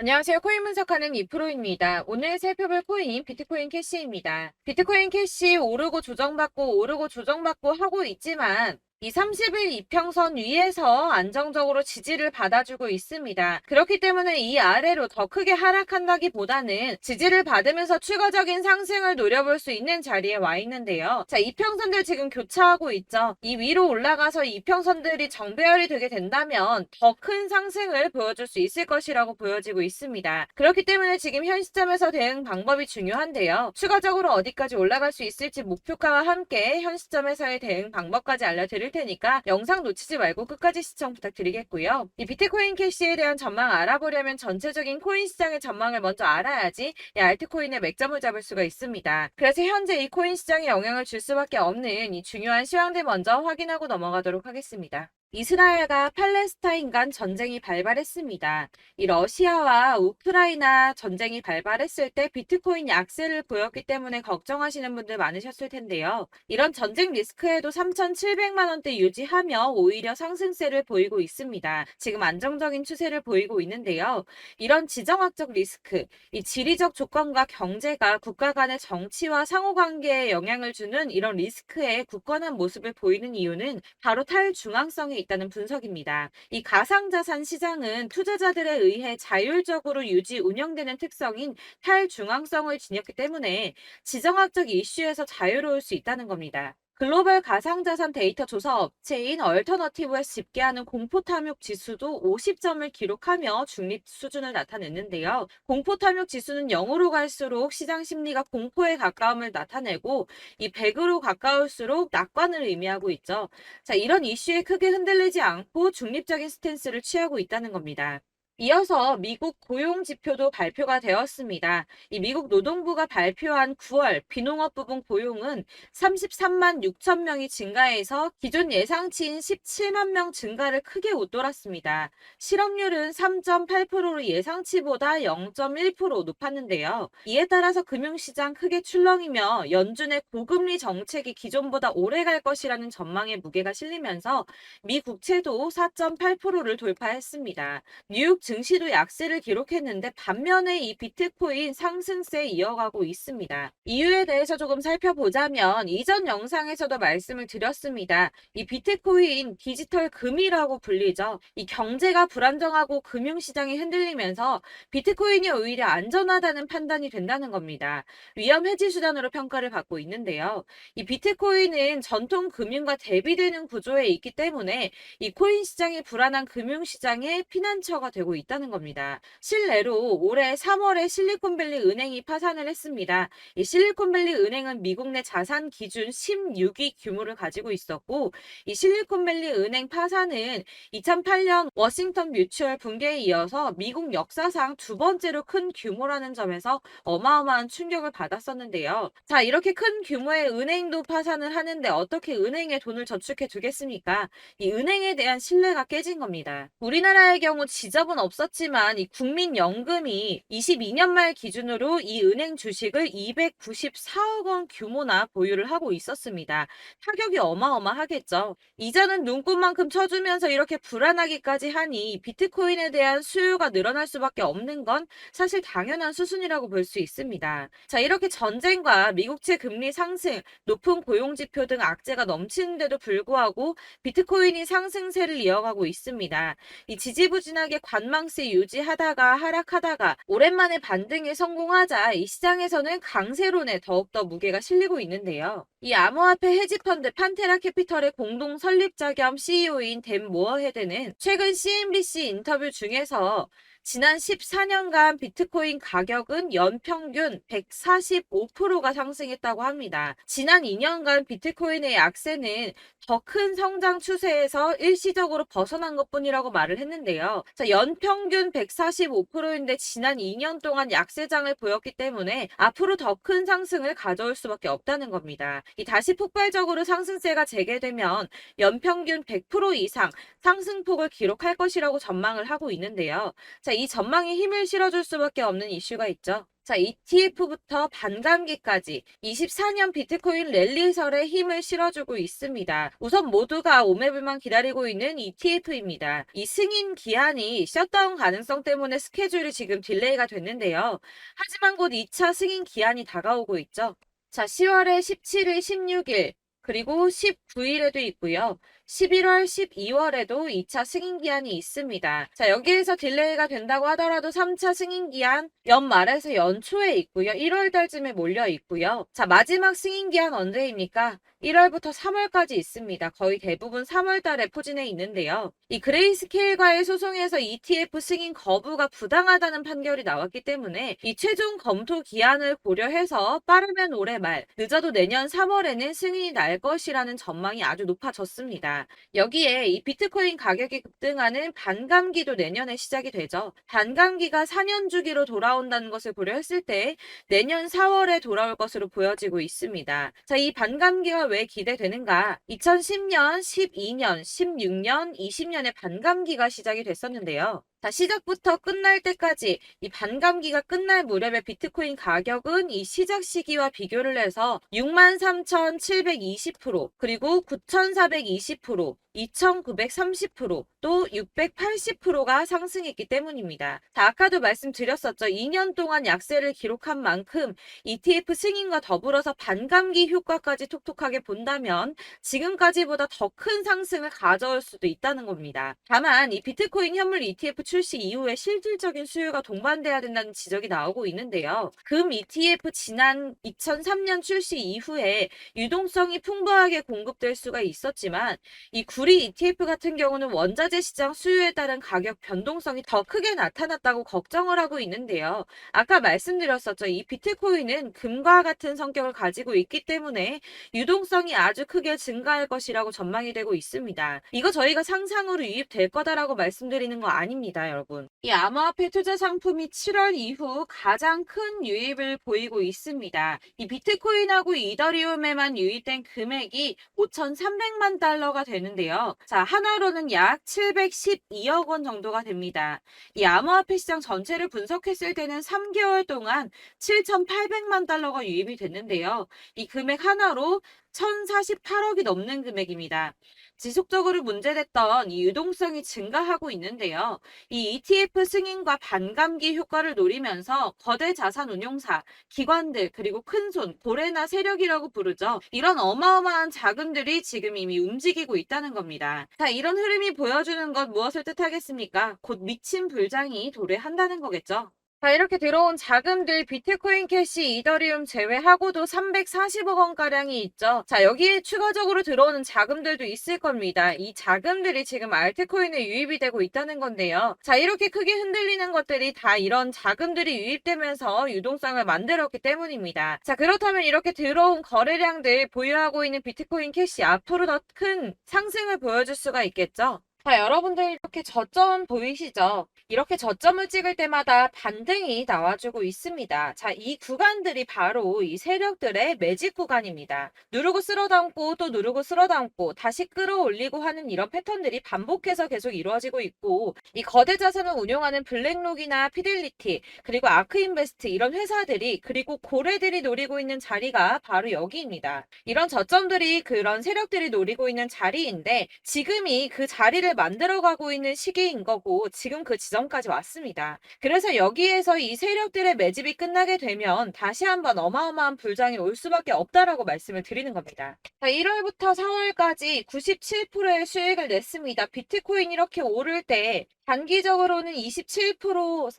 안녕하세요. 코인 분석하는 이프로입니다. 오늘 살펴볼 코인 비트코인 캐시입니다. 비트코인 캐시 오르고 조정받고 하고 있지만 이 30일 이평선 위에서 안정적으로 지지를 받아주고 있습니다. 그렇기 때문에 이 아래로 더 크게 하락한다기보다는 지지를 받으면서 추가적인 상승을 노려볼 수 있는 자리에 와 있는데요. 자, 이평선들 지금 교차하고 있죠. 이 위로 올라가서 이평선들이 정배열이 되게 된다면 더 큰 상승을 보여줄 수 있을 것이라고 보여지고 있습니다. 그렇기 때문에 지금 현 시점에서 대응 방법이 중요한데요. 추가적으로 어디까지 올라갈 수 있을지 목표가와 함께 현 시점에서의 대응 방법까지 알려드릴 테니까 영상 놓치지 말고 끝까지 시청 부탁드리겠고요. 이 비트코인 캐시에 대한 전망 알아보려면 전체적인 코인 시장의 전망을 먼저 알아야지 이 알트코인의 맥점을 잡을 수가 있습니다. 그래서 현재 이 코인 시장에 영향을 줄 수밖에 없는 이 중요한 시황들 먼저 확인하고 넘어가도록 하겠습니다. 이스라엘과 팔레스타인 간 전쟁이 발발했습니다. 이 러시아와 우크라이나 전쟁이 발발했을 때 비트코인 약세를 보였기 때문에 걱정하시는 분들 많으셨을 텐데요. 이런 전쟁 리스크에도 3,700만 원대 유지하며 오히려 상승세를 보이고 있습니다. 지금 안정적인 추세를 보이고 있는데요. 이런 지정학적 리스크, 이 지리적 조건과 경제가 국가 간의 정치와 상호관계에 영향을 주는 이런 리스크에 굳건한 모습을 보이는 이유는 바로 탈중앙성이 있다는 분석입니다. 이 가상자산 시장은 투자자들에 의해 자율적으로 유지 운영되는 특성인 탈중앙성을 지녔기 때문에 지정학적 이슈에서 자유로울 수 있다는 겁니다. 글로벌 가상자산 데이터 조사 업체인 얼터너티브에서 집계하는 공포탐욕 지수도 50점을 기록하며 중립 수준을 나타냈는데요. 공포탐욕 지수는 0으로 갈수록 시장 심리가 공포에 가까움을 나타내고 이 100으로 가까울수록 낙관을 의미하고 있죠. 자, 이런 이슈에 크게 흔들리지 않고 중립적인 스탠스를 취하고 있다는 겁니다. 이어서 미국 고용 지표도 발표가 되었습니다. 이 미국 노동부가 발표한 9월 비농업 부분 고용은 33만 6천 명이 증가해서 기존 예상치인 17만 명 증가를 크게 웃돌았습니다. 실업률은 3.8%로 예상치보다 0.1% 높았는데요. 이에 따라서 금융시장 크게 출렁이며 연준의 고금리 정책이 기존보다 오래 갈 것이라는 전망에 무게가 실리면서 미 국채도 4.8%를 돌파했습니다. 뉴욕 증시도 약세를 기록했는데 반면에 이 비트코인 상승세 이어가고 있습니다. 이유에 대해서 조금 살펴보자면 이전 영상에서도 말씀을 드렸습니다. 이 비트코인 디지털 금이라고 불리죠. 이 경제가 불안정하고 금융시장이 흔들리면서 비트코인이 오히려 안전하다는 판단이 된다는 겁니다. 위험 해지 수단으로 평가를 받고 있는데요. 이 비트코인은 전통 금융과 대비되는 구조에 있기 때문에 이 코인 시장이 불안한 금융시장의 피난처가 되고 있다는 겁니다. 실내로 올해 3월에 실리콘밸리 은행이 파산을 했습니다. 이 실리콘밸리 은행은 미국 내 자산 기준 16위 규모를 가지고 있었고 이 실리콘밸리 은행 파산은 2008년 워싱턴 뮤추얼 붕괴에 이어서 미국 역사상 두 번째로 큰 규모라는 점에서 어마어마한 충격을 받았었는데요. 자, 이렇게 큰 규모의 은행도 파산을 하는데 어떻게 은행에 돈을 저축해 두겠습니까? 이 은행에 대한 신뢰가 깨진 겁니다. 우리나라의 경우 지점은 없었지만 이 국민연금이 22년 말 기준으로 이 은행 주식을 294억 원 규모나 보유를 하고 있었습니다. 타격이 어마어마하겠죠. 이자는 눈꽃만큼 쳐주면서 이렇게 불안하기까지 하니 비트코인에 대한 수요가 늘어날 수밖에 없는 건 사실 당연한 수순이라고 볼 수 있습니다. 자, 이렇게 전쟁과 미국채 금리 상승, 높은 고용지표 등 악재가 넘치는데도 불구하고 비트코인이 상승세를 이어가고 있습니다. 이 지지부진하게 관망세 유지하다가 하락하다가 오랜만에 반등에 성공하자 이 시장에서는 강세론에 더욱더 무게가 실리고 있는데요. 이 암호화폐 헤지펀드 판테라 캐피털의 공동 설립자 겸 CEO인 댄 모어헤드는 최근 CNBC 인터뷰 중에서 지난 14년간 비트코인 가격은 연평균 145%가 상승했다고 합니다. 지난 2년간 비트코인의 약세는 더 큰 성장 추세에서 일시적으로 벗어난 것뿐이라고 말을 했는데요. 자, 연평균 145%인데 지난 2년 동안 약세장을 보였기 때문에 앞으로 더 큰 상승을 가져올 수밖에 없다는 겁니다. 이 다시 폭발적으로 상승세가 재개되면 연평균 100% 이상 상승폭을 기록할 것이라고 전망을 하고 있는데요. 자, 이 전망에 힘을 실어줄 수밖에 없는 이슈가 있죠. 자, ETF부터 반감기까지 24년 비트코인 랠리설에 힘을 실어주고 있습니다. 우선 모두가 오매불만 기다리고 있는 ETF입니다. 이 승인 기한이 셧다운 가능성 때문에 스케줄이 지금 딜레이가 됐는데요. 하지만 곧 2차 승인 기한이 다가오고 있죠. 자, 10월에 17일, 16일, 그리고 19일에도 있고요. 11월, 12월에도 2차 승인 기한이 있습니다. 자, 여기에서 딜레이가 된다고 하더라도 3차 승인 기한 연말에서 연초에 있고요. 1월 달쯤에 몰려 있고요. 자, 마지막 승인 기한 언제입니까? 1월부터 3월까지 있습니다. 거의 대부분 3월 달에 포진해 있는데요. 이 그레이스케일과의 소송에서 ETF 승인 거부가 부당하다는 판결이 나왔기 때문에 이 최종 검토 기한을 고려해서 빠르면 올해 말, 늦어도 내년 3월에는 승인이 날 것이라는 전망이 아주 높아졌습니다. 여기에 이 비트코인 가격이 급등하는 반감기도 내년에 시작이 되죠. 반감기가 4년 주기로 돌아온다는 것을 고려했을 때 내년 4월에 돌아올 것으로 보여지고 있습니다. 자, 이 반감기가 왜 기대되는가? 2010년, 12년, 16년, 20년에 반감기가 시작이 됐었는데요. 자, 시작부터 끝날 때까지 이 반감기가 끝날 무렵의 비트코인 가격은 이 시작 시기와 비교를 해서 63,720%, 그리고 9,420%, 2,930%, 또 680%가 상승했기 때문입니다. 자, 아까도 말씀드렸었죠. 2년 동안 약세를 기록한 만큼 ETF 승인과 더불어서 반감기 효과까지 톡톡하게 본다면 지금까지보다 더 큰 상승을 가져올 수도 있다는 겁니다. 다만 이 비트코인 현물 ETF 출시 이후에 실질적인 수요가 동반돼야 된다는 지적이 나오고 있는데요. 금 ETF 지난 2003년 출시 이후에 유동성이 풍부하게 공급될 수가 있었지만 이 구리 ETF 같은 경우는 원자재 시장 수요에 따른 가격 변동성이 더 크게 나타났다고 걱정을 하고 있는데요. 아까 말씀드렸었죠. 이 비트코인은 금과 같은 성격을 가지고 있기 때문에 유동성이 아주 크게 증가할 것이라고 전망이 되고 있습니다. 이거 저희가 상상으로 유입될 거다라고 말씀드리는 거 아닙니다, 여러분. 이 암호화폐 투자 상품이 7월 이후 가장 큰 유입을 보이고 있습니다. 이 비트코인하고 이더리움에만 유입된 금액이 5,300만 달러가 되는데요. 자, 하나로는 약 712억 원 정도가 됩니다. 이 암호화폐 시장 전체를 분석했을 때는 3개월 동안 7,800만 달러가 유입이 됐는데요. 이 금액 하나로 1,048억이 넘는 금액입니다. 지속적으로 문제됐던 이 유동성이 증가하고 있는데요. 이 ETF 승인과 반감기 효과를 노리면서 거대 자산 운용사, 기관들, 그리고 큰손, 고래나 세력이라고 부르죠. 이런 어마어마한 자금들이 지금 이미 움직이고 있다는 겁니다. 자, 이런 흐름이 보여주는 것 무엇을 뜻하겠습니까? 곧 미친 불장이 도래한다는 거겠죠. 자, 이렇게 들어온 자금들 비트코인 캐시 이더리움 제외하고도 340억 원가량이 있죠. 자, 여기에 추가적으로 들어오는 자금들도 있을 겁니다. 이 자금들이 지금 알트코인에 유입이 되고 있다는 건데요. 자, 이렇게 크게 흔들리는 것들이 다 이런 자금들이 유입되면서 유동성을 만들었기 때문입니다. 자, 그렇다면 이렇게 들어온 거래량들 보유하고 있는 비트코인 캐시 앞으로 더 큰 상승을 보여줄 수가 있겠죠. 자, 여러분들 이렇게 저점 보이시죠? 이렇게 저점을 찍을 때마다 반등이 나와주고 있습니다. 자, 이 구간들이 바로 이 세력들의 매직 구간입니다. 누르고 쓸어담고 또 누르고 쓸어담고 다시 끌어올리고 하는 이런 패턴들이 반복해서 계속 이루어지고 있고 이 거대 자산을 운용하는 블랙록이나 피델리티 그리고 아크인베스트 이런 회사들이 그리고 고래들이 노리고 있는 자리가 바로 여기입니다. 이런 저점들이 그런 세력들이 노리고 있는 자리인데 지금이 그 자리를 만들어가고 있는 시기인 거고 지금 그 지점까지 왔습니다. 그래서 여기에서 이 세력들의 매집이 끝나게 되면 다시 한번 어마어마한 불장이 올 수밖에 없다라고 말씀을 드리는 겁니다. 자, 1월부터 4월까지 97%의 수익을 냈습니다. 비트코인 이렇게 오를 때 단기적으로는 27%,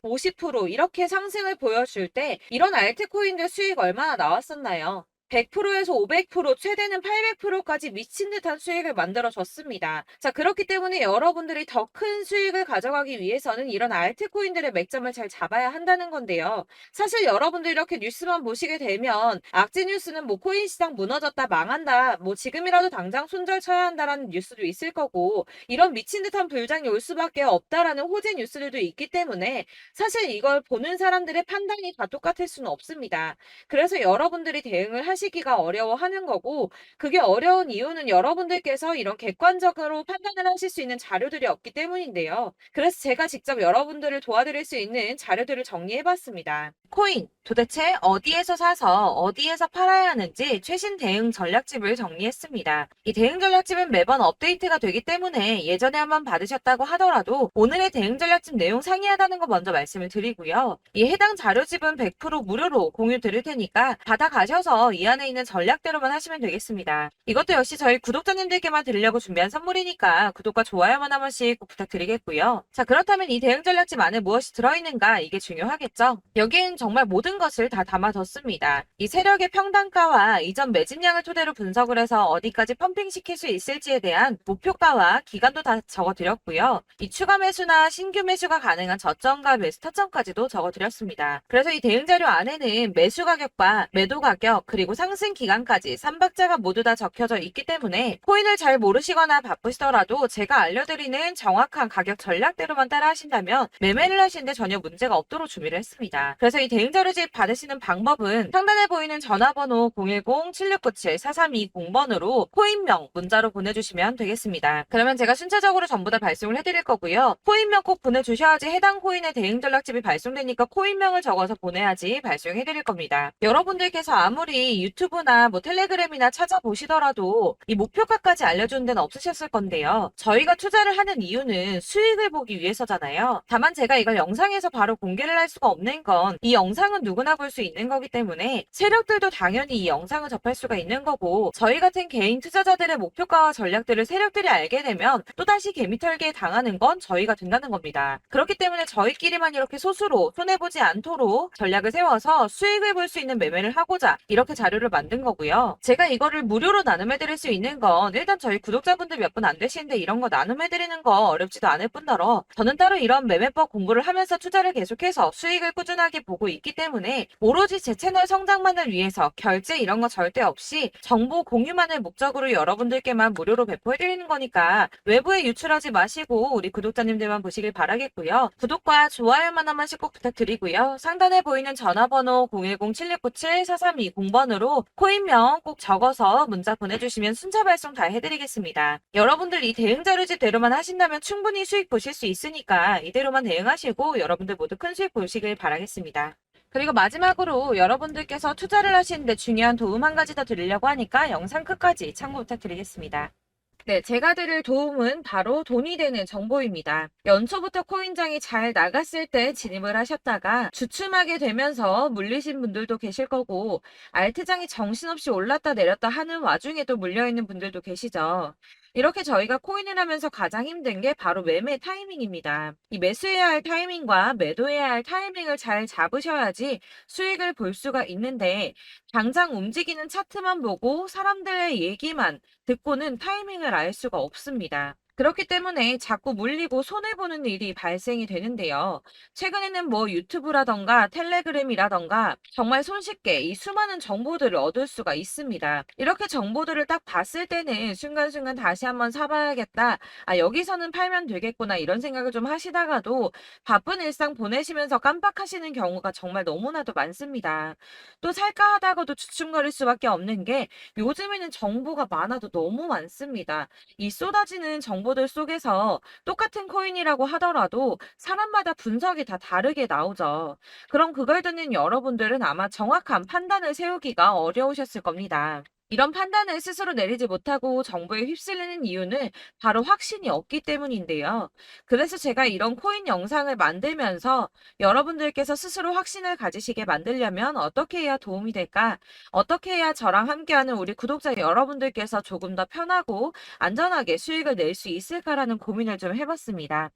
50% 이렇게 상승을 보여줄 때 이런 알트코인들 수익 얼마나 나왔었나요? 100%에서 500%, 최대는 800%까지 미친 듯한 수익을 만들어줬습니다. 자, 그렇기 때문에 여러분들이 더 큰 수익을 가져가기 위해서는 이런 알트코인들의 맥점을 잘 잡아야 한다는 건데요. 사실 여러분들 이렇게 뉴스만 보시게 되면 악재 뉴스는 뭐 코인 시장 무너졌다, 망한다, 뭐 지금이라도 당장 손절 쳐야 한다라는 뉴스도 있을 거고 이런 미친 듯한 불장이 올 수밖에 없다라는 호재 뉴스들도 있기 때문에 사실 이걸 보는 사람들의 판단이 다 똑같을 수는 없습니다. 그래서 여러분들이 대응을 하시 받으시기가 어려워하는 거고, 그게 어려운 이유는 여러분들께서 이런 객관적으로 판단을 하실 수 있는 자료들이 없기 때문인데요. 그래서 제가 직접 여러분들을 도와드릴 수 있는 자료들을 정리해봤습니다. 코인, 도대체 어디에서 사서 어디에서 팔아야 하는지 최신 대응 전략집을 정리했습니다. 이 대응 전략집은 매번 업데이트가 되기 때문에 예전에 한번 받으셨다고 하더라도 오늘의 대응 전략집 내용 상이하다는 거 먼저 말씀을 드리고요. 이 해당 자료집은 100% 무료로 공유 드릴 테니까 받아가셔서 이 안에 있는 전략대로만 하시면 되겠습니다. 이것도 역시 저희 구독자님들께만 드리려고 준비한 선물이니까 구독과 좋아요만 한 번씩 꼭 부탁드리겠고요. 자, 그렇다면 이 대응 전략집 안에 무엇이 들어있는가, 이게 중요하겠죠? 여기엔 정말 모든 것을 다 담아뒀습니다. 이 세력의 평단가와 이전 매집량을 토대로 분석을 해서 어디까지 펌핑시킬 수 있을지에 대한 목표가와 기간도 다 적어드렸고요. 이 추가 매수나 신규 매수가 가능한 저점과 매수 타점까지도 적어드렸습니다. 그래서 이 대응 자료 안에는 매수 가격과 매도 가격, 그리고 상승 기간까지 3박자가 모두 다 적혀져 있기 때문에 코인을 잘 모르시거나 바쁘시더라도 제가 알려드리는 정확한 가격 전략대로만 따라 하신다면 매매를 하시는데 전혀 문제가 없도록 준비를 했습니다. 그래서 이 대응 자료집 받으시는 방법은 상단에 보이는 전화번호 010-7697-4320번으로 코인명 문자로 보내주시면 되겠습니다. 그러면 제가 순차적으로 전부 다 발송을 해드릴 거고요. 코인명 꼭 보내주셔야지 해당 코인의 대응 전략집이 발송되니까 코인명을 적어서 보내야지 발송해드릴 겁니다. 여러분들께서 아무리 유튜브나 텔레그램이나 찾아보시더라도 이 목표가까지 알려주는 데는 없으셨을 건데요. 저희가 투자를 하는 이유는 수익을 보기 위해서잖아요. 다만 제가 이걸 영상에서 바로 공개를 할 수가 없는 건 이 영상은 누구나 볼 수 있는 거기 때문에 세력들도 당연히 이 영상을 접할 수가 있는 거고, 저희 같은 개인 투자자들의 목표가와 전략들을 세력들이 알게 되면 또다시 개미털기에 당하는 건 저희가 된다는 겁니다. 그렇기 때문에 저희끼리만 이렇게 소수로 손해보지 않도록 전략을 세워서 수익을 볼 수 있는 매매를 하고자 이렇게 자료를 만든 거고요. 제가 이거를 무료로 나눔해드릴 수 있는 건 일단 저희 구독자분들 몇 분 안 되시는데 이런 거 나눔해드리는 거 어렵지도 않을 뿐더러 저는 따로 이런 매매법 공부를 하면서 투자를 계속해서 수익을 꾸준하게 보고 있기 때문에 오로지 제 채널 성장만을 위해서 결제 이런 거 절대 없이 정보 공유만을 목적으로 여러분들께만 무료로 배포해드리는 거니까 외부에 유출하지 마시고 우리 구독자님들만 보시길 바라겠고요. 구독과 좋아요만 한 번씩 꼭 부탁드리고요. 상단에 보이는 전화번호 010-7697-4320번으로 코인명 꼭 적어서 문자 보내주시면 순차 발송 다 해드리겠습니다. 여러분들 이 대응 자료집대로만 하신다면 충분히 수익 보실 수 있으니까 이대로만 대응하시고 여러분들 모두 큰 수익 보시길 바라겠습니다. 그리고 마지막으로 여러분들께서 투자를 하시는데 중요한 도움 한 가지 더 드리려고 하니까 영상 끝까지 참고 부탁드리겠습니다. 네, 제가 드릴 도움은 바로 돈이 되는 정보입니다. 연초부터 코인장이 잘 나갔을 때 진입을 하셨다가 주춤하게 되면서 물리신 분들도 계실 거고, 알트장이 정신없이 올랐다 내렸다 하는 와중에도 물려있는 분들도 계시죠. 이렇게 저희가 코인을 하면서 가장 힘든 게 바로 매매 타이밍입니다. 이 매수해야 할 타이밍과 매도해야 할 타이밍을 잘 잡으셔야지 수익을 볼 수가 있는데, 당장 움직이는 차트만 보고 사람들의 얘기만 듣고는 타이밍을 알 수가 없습니다. 그렇기 때문에 자꾸 물리고 손해보는 일이 발생이 되는데요. 최근에는 유튜브라던가 텔레그램이라던가 정말 손쉽게 이 수많은 정보들을 얻을 수가 있습니다. 이렇게 정보들을 딱 봤을 때는 순간순간 다시 한번 사봐야겠다. 아, 여기서는 팔면 되겠구나. 이런 생각을 좀 하시다가도 바쁜 일상 보내시면서 깜빡하시는 경우가 정말 너무나도 많습니다. 또 살까 하다가도 주춤거릴 수밖에 없는 게 요즘에는 정보가 많아도 너무 많습니다. 이 쏟아지는 정보들 속에서 똑같은 코인이라고 하더라도 사람마다 분석이 다 다르게 나오죠. 그럼 그걸 듣는 여러분들은 아마 정확한 판단을 세우기가 어려우셨을 겁니다. 이런 판단을 스스로 내리지 못하고 정보에 휩쓸리는 이유는 바로 확신이 없기 때문인데요. 그래서 제가 이런 코인 영상을 만들면서 여러분들께서 스스로 확신을 가지시게 만들려면 어떻게 해야 도움이 될까? 어떻게 해야 저랑 함께하는 우리 구독자 여러분들께서 조금 더 편하고 안전하게 수익을 낼 수 있을까라는 고민을 좀 해봤습니다.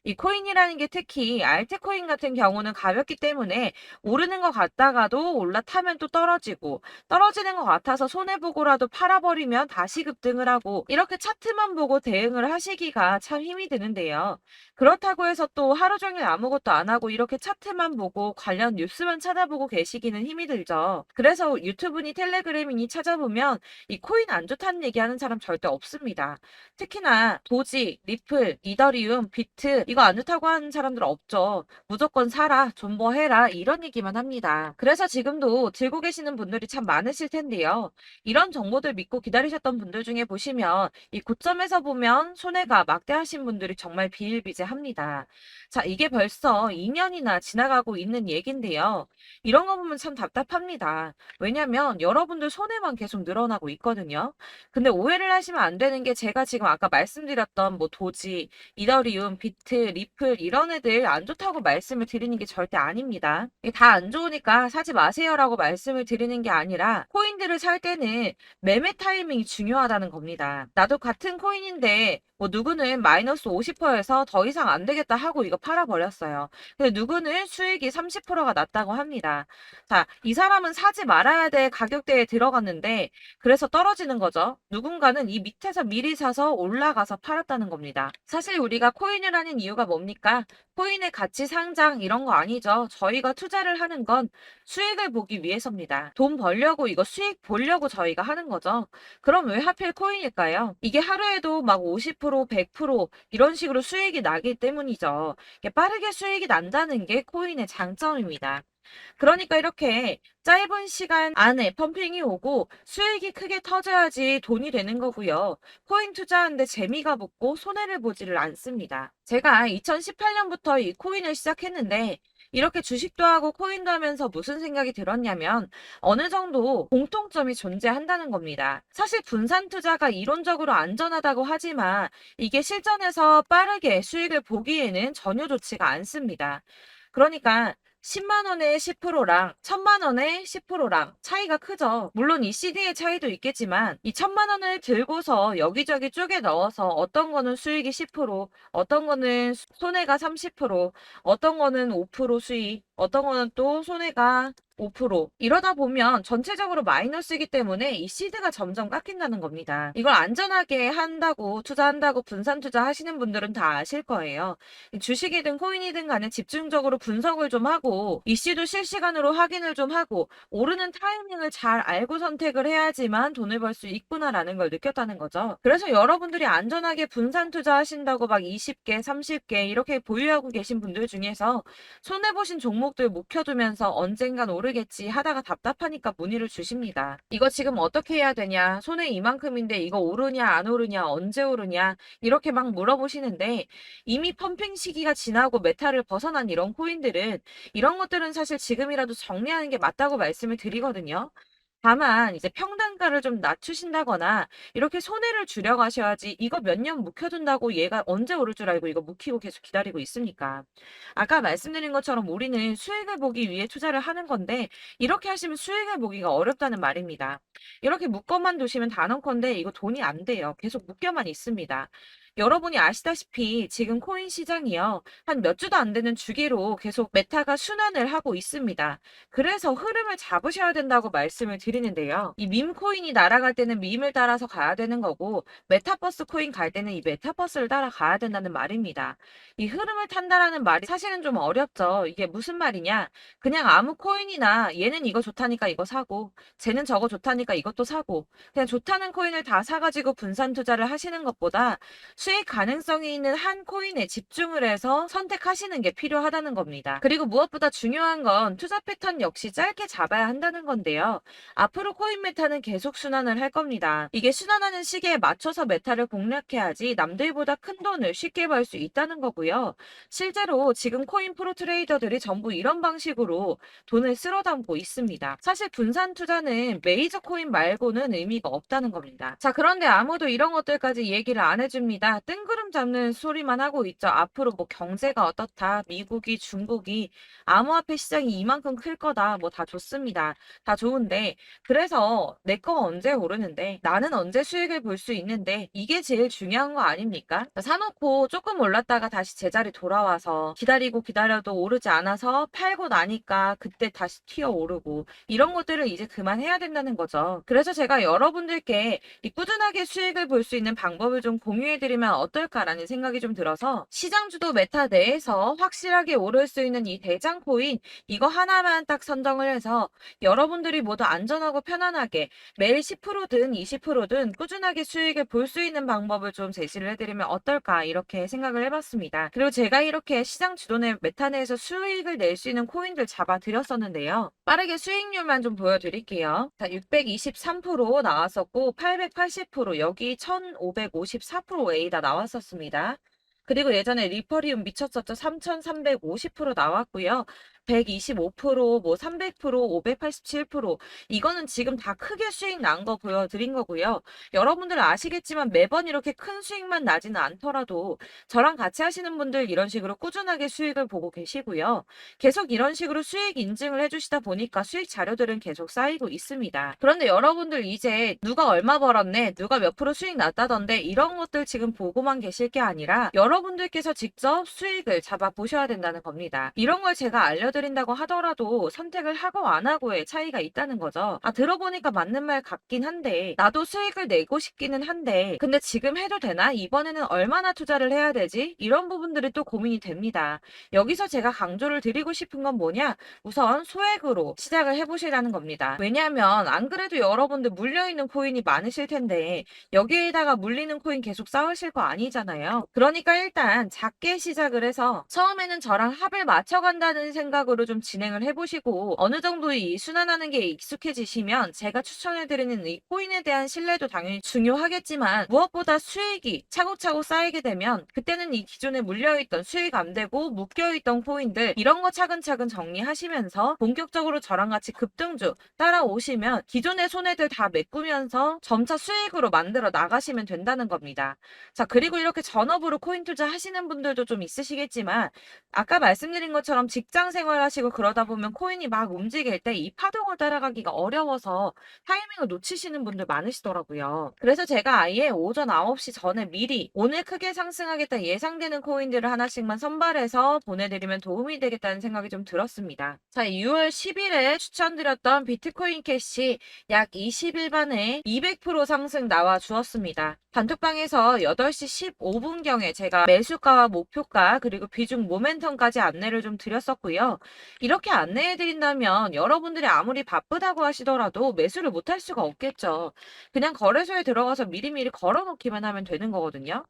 이 코인이라는 게 특히 알트코인 같은 경우는 가볍기 때문에 오르는 것 같다가도 올라타면 또 떨어지고 떨어지는 것 같아서 손해 보고라도 팔아버리면 다시 급등을 하고 이렇게 차트만 보고 대응을 하시기가 참 힘이 드는데요. 그렇다고 해서 또 하루 종일 아무것도 안 하고 이렇게 차트만 보고 관련 뉴스만 찾아보고 계시기는 힘이 들죠. 그래서 유튜브니 텔레그램이니 찾아보면 이 코인 안 좋다는 얘기하는 사람 절대 없습니다. 특히나 도지, 리플, 이더리움, 비트 이거 안 좋다고 하는 사람들 없죠. 무조건 사라, 존버해라 이런 얘기만 합니다. 그래서 지금도 들고 계시는 분들이 참 많으실 텐데요. 이런 정보들 믿고 기다리셨던 분들 중에 보시면 이 고점에서 보면 손해가 막대하신 분들이 정말 비일비재합니다. 자, 이게 벌써 2년이나 지나가고 있는 얘긴데요. 이런 거 보면 참 답답합니다. 왜냐면 여러분들 손해만 계속 늘어나고 있거든요. 근데 오해를 하시면 안 되는 게 제가 지금 아까 말씀드렸던 뭐 도지, 이더리움, 비트, 리플 이런 애들 안 좋다고 말씀을 드리는 게 절대 아닙니다. 다 안 좋으니까 사지 마세요라고 말씀을 드리는 게 아니라 코인들을 살 때는 매매 타이밍이 중요하다는 겁니다. 나도 같은 코인인데 뭐 누구는 마이너스 50%에서 더 이상 안 되겠다 하고 이거 팔아버렸어요. 근데 누구는 수익이 30%가 났다고 합니다. 자, 이 사람은 사지 말아야 될 가격대에 들어갔는데 그래서 떨어지는 거죠. 누군가는 이 밑에서 미리 사서 올라가서 팔았다는 겁니다. 사실 우리가 코인을 하는 이유가 뭡니까? 코인의 가치 상장 이런 거 아니죠. 저희가 투자를 하는 건 수익을 보기 위해서입니다. 돈 벌려고 이거 수익 보려고 저희가 하는 거죠. 그럼 왜 하필 코인일까요? 이게 하루에도 막 50%, 100% 이런 식으로 수익이 나기 때문이죠. 이게 빠르게 수익이 난다는 게 코인의 장점입니다. 그러니까 이렇게 짧은 시간 안에 펌핑이 오고 수익이 크게 터져야지 돈이 되는 거고요. 코인 투자하는데 재미가 붙고 손해를 보지를 않습니다. 제가 2018년부터 이 코인을 시작했는데 이렇게 주식도 하고 코인도 하면서 무슨 생각이 들었냐면 어느 정도 공통점이 존재한다는 겁니다. 사실 분산 투자가 이론적으로 안전하다고 하지만 이게 실전에서 빠르게 수익을 보기에는 전혀 좋지가 않습니다. 그러니까 10만 원에 10%랑 1000만 원에 10%랑 차이가 크죠. 물론 이 CD의 차이도 있겠지만 이 1000만 원을 들고서 여기저기 쪼개 넣어서 어떤 거는 수익이 10%, 어떤 거는 손해가 30%, 어떤 거는 5% 수익, 어떤 거는 또 손해가 5% 이러다 보면 전체적으로 마이너스이기 때문에 이 시드가 점점 깎인다는 겁니다. 이걸 안전하게 한다고 투자한다고 분산 투자하시는 분들은 다 아실 거예요. 주식이든 코인이든 간에 집중적으로 분석을 좀 하고 이슈도 실시간으로 확인을 좀 하고 오르는 타이밍을 잘 알고 선택을 해야지만 돈을 벌 수 있구나라는 걸 느꼈다는 거죠. 그래서 여러분들이 안전하게 분산 투자하신다고 막 20개, 30개 이렇게 보유하고 계신 분들 중에서 손해보신 종목들 묵혀두면서 언젠간 오르겠지 하다가 답답하니까 문의를 주십니다. 이거 지금 어떻게 해야 되냐? 손해 이만큼인데 이거 오르냐 안 오르냐 언제 오르냐 이렇게 막 물어보시는데 이미 펌핑 시기가 지나고 메타를 벗어난 이런 코인들은 이런 것들은 사실 지금이라도 정리하는 게 맞다고 말씀을 드리거든요. 다만 이제 평단가를 좀 낮추신다거나 이렇게 손해를 줄여가셔야지 이거 몇 년 묵혀둔다고 얘가 언제 오를 줄 알고 이거 묵히고 계속 기다리고 있습니까? 아까 말씀드린 것처럼 우리는 수익을 보기 위해 투자를 하는 건데 이렇게 하시면 수익을 보기가 어렵다는 말입니다. 이렇게 묶어만 두시면 단언컨대 이거 돈이 안 돼요. 계속 묶여만 있습니다. 여러분이 아시다시피 지금 코인 시장이요. 한 몇 주도 안 되는 주기로 계속 메타가 순환을 하고 있습니다. 그래서 흐름을 잡으셔야 된다고 말씀을 드리는데요. 이 밈 코인이 날아갈 때는 밈을 따라서 가야 되는 거고 메타버스 코인 갈 때는 이 메타버스를 따라가야 된다는 말입니다. 이 흐름을 탄다라는 말이 사실은 좀 어렵죠. 이게 무슨 말이냐? 그냥 아무 코인이나 얘는 이거 좋다니까 이거 사고 쟤는 저거 좋다니까 이것도 사고 그냥 좋다는 코인을 다 사가지고 분산 투자를 하시는 것보다 수익 가능성이 있는 한 코인에 집중을 해서 선택하시는 게 필요하다는 겁니다. 그리고 무엇보다 중요한 건 투자 패턴 역시 짧게 잡아야 한다는 건데요. 앞으로 코인 메타는 계속 순환을 할 겁니다. 이게 순환하는 시기에 맞춰서 메타를 공략해야지 남들보다 큰 돈을 쉽게 벌 수 있다는 거고요. 실제로 지금 코인 프로 트레이더들이 전부 이런 방식으로 돈을 쓸어 담고 있습니다. 사실 분산 투자는 메이저 코인 말고는 의미가 없다는 겁니다. 자, 그런데 아무도 이런 것들까지 얘기를 안 해줍니다. 다 뜬구름 잡는 소리만 하고 있죠. 앞으로 뭐 경제가 어떻다, 미국이, 중국이 암호화폐 시장이 이만큼 클 거다, 뭐 다 좋습니다. 다 좋은데 그래서 내 거 언제 오르는데 나는 언제 수익을 볼 수 있는데 이게 제일 중요한 거 아닙니까? 사놓고 조금 올랐다가 다시 제자리 돌아와서 기다리고 기다려도 오르지 않아서 팔고 나니까 그때 다시 튀어 오르고 이런 것들을 이제 그만해야 된다는 거죠. 그래서 제가 여러분들께 이 꾸준하게 수익을 볼 수 있는 방법을 좀 공유해드리면 어떨까라는 생각이 좀 들어서 시장주도 메타 내에서 확실하게 오를 수 있는 이 대장 코인 이거 하나만 딱 선정을 해서 여러분들이 모두 안전하고 편안하게 매일 10%든 20%든 꾸준하게 수익을 볼 수 있는 방법을 좀 제시를 해드리면 어떨까 이렇게 생각을 해봤습니다. 그리고 제가 이렇게 시장 주도내 메타 내에서 수익을 낼 수 있는 코인들 잡아드렸었는데요. 빠르게 수익률만 좀 보여드릴게요. 자, 623% 나왔었고 880% 여기 1554% A다 나왔었습니다. 그리고 예전에 리퍼리움 미쳤었죠. 3350% 나왔고요. 125%, 뭐 300%, 587% 이거는 지금 다 크게 수익 난 거 보여드린 거고요. 여러분들 아시겠지만 매번 이렇게 큰 수익만 나지는 않더라도 저랑 같이 하시는 분들 이런 식으로 꾸준하게 수익을 보고 계시고요. 계속 이런 식으로 수익 인증을 해주시다 보니까 수익 자료들은 계속 쌓이고 있습니다. 그런데 여러분들 이제 누가 얼마 벌었네, 누가 몇 프로 수익 났다던데 이런 것들 지금 보고만 계실 게 아니라 여러분들께서 직접 수익을 잡아 보셔야 된다는 겁니다. 이런 걸 제가 알려드린다고 하더라도 선택을 하고 안 하고의 차이가 있다는 거죠. 아, 들어보니까 맞는 말 같긴 한데 나도 수익을 내고 싶기는 한데 근데 지금 해도 되나? 이번에는 얼마나 투자를 해야 되지? 이런 부분들이 또 고민이 됩니다. 여기서 제가 강조를 드리고 싶은 건 뭐냐? 우선 소액으로 시작을 해보시라는 겁니다. 왜냐하면 안 그래도 여러분들 물려있는 코인이 많으실 텐데 여기에다가 물리는 코인 계속 쌓으실 거 아니잖아요. 그러니까 일단 작게 시작을 해서 처음에는 저랑 합을 맞춰간다는 생각으로 좀 진행을 해보시고 어느 정도 이 순환하는 게 익숙해지시면 제가 추천해드리는 이 코인에 대한 신뢰도 당연히 중요하겠지만 무엇보다 수익이 차곡차곡 쌓이게 되면 그때는 이 기존에 물려있던 수익 안 되고 묶여있던 코인들 이런 거 차근차근 정리하시면서 본격적으로 저랑 같이 급등주 따라오시면 기존의 손해들 다 메꾸면서 점차 수익으로 만들어 나가시면 된다는 겁니다. 자, 그리고 이렇게 전업으로 코인 투자 하시는 분들도 좀 있으시겠지만 아까 말씀드린 것처럼 직장 생활하시고 그러다 보면 코인이 막 움직일 때 이 파동을 따라가기가 어려워서 타이밍을 놓치시는 분들 많으시더라고요. 그래서 제가 아예 오전 9시 전에 미리 오늘 크게 상승하겠다 예상되는 코인들을 하나씩만 선발해서 보내드리면 도움이 되겠다는 생각이 좀 들었습니다. 자, 6월 10일에 추천드렸던 비트코인 캐시 약 20일 만에 200% 상승 나와 주었습니다. 단톡방에서 8시 15분경에 제가 매수가와 목표가 그리고 비중 모멘텀까지 안내를 좀 드렸었고요. 이렇게 안내해 드린다면 여러분들이 아무리 바쁘다고 하시더라도 매수를 못할 수가 없겠죠. 그냥 거래소에 들어가서 미리미리 걸어놓기만 하면 되는 거거든요.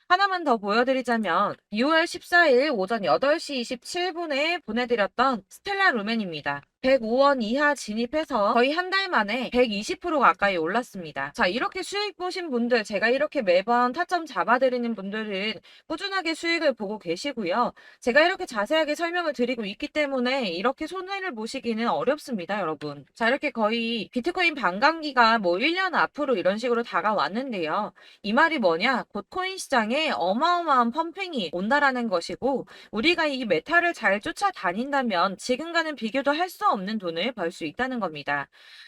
하나만 더 보여드리자면 6월 14일 오전 8시 27분에 보내드렸던 스텔라 루멘입니다. 105원 이하 진입해서 거의 한 달 만에 120% 가까이 올랐습니다. 자, 이렇게 수익 보신 분들, 제가 이렇게 매번 타점 잡아드리는 분들은 꾸준하게 수익을 보고 계시고요. 제가 이렇게 자세하게 설명을 드리고 있기 때문에 이렇게 손해를 보시기는 어렵습니다, 여러분. 자, 이렇게 거의 비트코인 반감기가 뭐 1년 앞으로 이런 식으로 다가왔는데요. 이 말이 뭐냐? 곧 코인 시장에 어마어마한 펌핑이 온다라는 것이고 우리가 이 메타를 잘 쫓아다닌다면 지금과는 비교도 할 수 없는 돈을 벌 수 있다는 겁니다.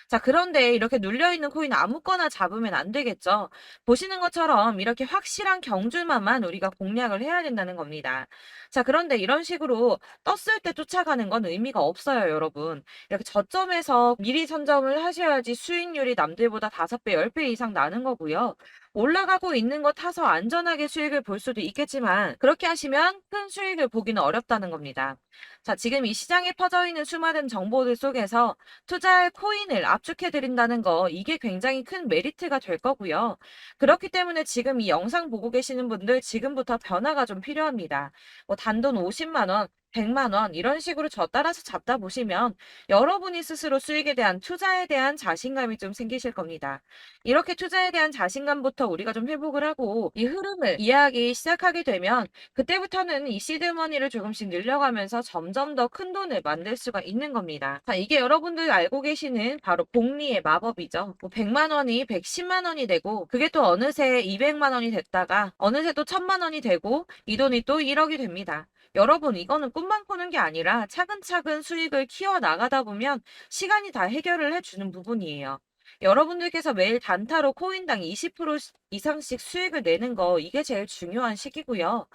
자, 그런데 이렇게 눌려있는 코인 아무거나 잡으면 안 되겠죠. 보시는 것처럼 이렇게 확실한 경주만만 우리가 공략을 해야 된다는 겁니다. 자, 그런데 이런 식으로 떴을 때 쫓아가는 건 의미가 없어요, 여러분. 이렇게 저점에서 미리 선점을 하셔야지 수익률이 남들보다 5배, 10배 이상 나는 거고요. 올라가고 있는 거 타서 안전하게 수익을 볼 수도 있겠지만 그렇게 하시면 큰 수익을 보기는 어렵다는 겁니다. 자, 지금 이 시장에 퍼져 있는 수많은 정보들 속에서 투자할 코인을 압축해 드린다는 거 이게 굉장히 큰 메리트가 될 거고요. 그렇기 때문에 지금 이 영상 보고 계시는 분들 지금부터 변화가 좀 필요합니다. 뭐 단돈 50만 원, 100만 원 이런 식으로 저 따라서 잡다 보시면 여러분이 스스로 수익에 대한 투자에 대한 자신감이 좀 생기실 겁니다. 이렇게 투자에 대한 자신감부터 우리가 좀 회복을 하고 이 흐름을 이해하기 시작하게 되면 그때부터는 이 시드머니를 조금씩 늘려가면서 점점 더 큰 돈을 만들 수가 있는 겁니다. 자, 이게 여러분들 알고 계시는 바로 복리의 마법이죠. 뭐 100만 원이 110만 원이 되고 그게 또 어느새 200만 원이 됐다가 어느새 또 1000만 원이 되고 이 돈이 또 1억이 됩니다. 여러분, 이거는 꿈만 꾸는 게 아니라 차근차근 수익을 키워 나가다 보면 시간이 다 해결을 해주는 부분이에요. 여러분들께서 매일 단타로 코인당 20% 이상씩 수익을 내는 거, 이게 제일 중요한 시기고요.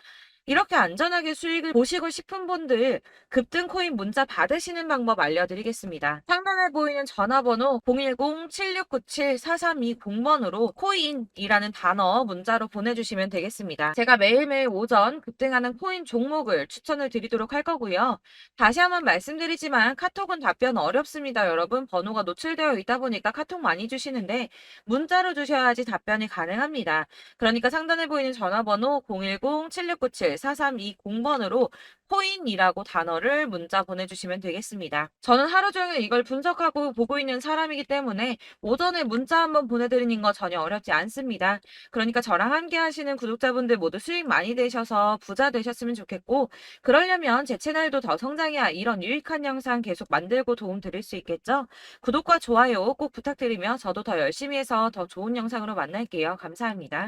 이렇게 안전하게 수익을 보시고 싶은 분들 급등 코인 문자 받으시는 방법 알려드리겠습니다. 상단에 보이는 전화번호 010-7697-4320번으로 코인이라는 단어 문자로 보내주시면 되겠습니다. 제가 매일매일 오전 급등하는 코인 종목을 추천을 드리도록 할 거고요. 다시 한번 말씀드리지만 카톡은 답변 어렵습니다. 여러분, 번호가 노출되어 있다 보니까 카톡 많이 주시는데 문자로 주셔야지 답변이 가능합니다. 그러니까 상단에 보이는 전화번호 010-7697-4320번으로 코인이라고 단어를 문자 보내주시면 되겠습니다. 저는 하루 종일 이걸 분석하고 보고 있는 사람이기 때문에 오전에 문자 한번 보내드리는 거 전혀 어렵지 않습니다. 그러니까 저랑 함께 하시는 구독자분들 모두 수익 많이 되셔서 부자 되셨으면 좋겠고, 그러려면 제 채널도 더 성장해야 이런 유익한 영상 계속 만들고 도움 드릴 수 있겠죠? 구독과 좋아요 꼭 부탁드리며 저도 더 열심히 해서 더 좋은 영상으로 만날게요. 감사합니다.